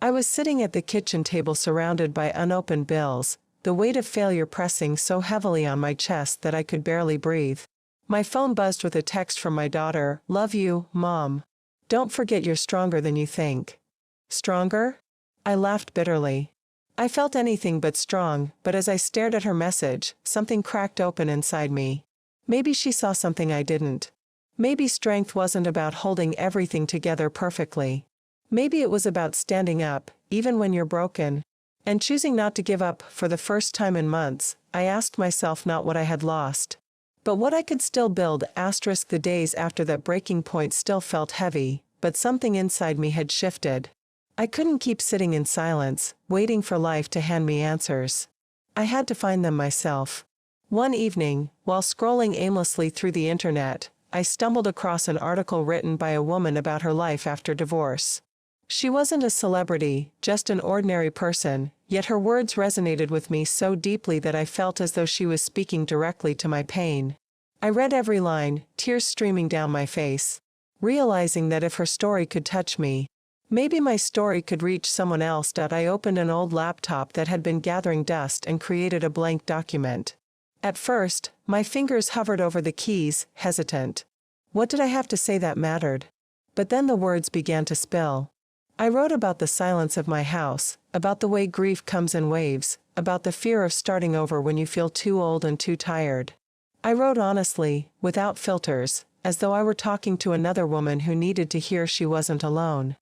I was sitting at the kitchen table surrounded by unopened bills, the weight of failure pressing so heavily on my chest that I could barely breathe. My phone buzzed with a text from my daughter. "Love you, Mom. Don't forget you're stronger than you think." Stronger? I laughed bitterly. I felt anything but strong, but as I stared at her message, something cracked open inside me. Maybe she saw something I didn't. Maybe strength wasn't about holding everything together perfectly. Maybe it was about standing up, even when you're broken, and choosing not to give up. For the first time in months, I asked myself not what I had lost, but what I could still build. The days after that breaking point still felt heavy, but something inside me had shifted. I couldn't keep sitting in silence, waiting for life to hand me answers. I had to find them myself. One evening, while scrolling aimlessly through the internet, I stumbled across an article written by a woman about her life after divorce. She wasn't a celebrity, just an ordinary person, yet her words resonated with me so deeply that I felt as though she was speaking directly to my pain. I read every line, tears streaming down my face, realizing that if her story could touch me, maybe my story could reach someone else. I opened an old laptop that had been gathering dust and created a blank document. At first, my fingers hovered over the keys, hesitant. What did I have to say that mattered? But then the words began to spill. I wrote about the silence of my house, about the way grief comes in waves, about the fear of starting over when you feel too old and too tired. I wrote honestly, without filters, as though I were talking to another woman who needed to hear she wasn't alone.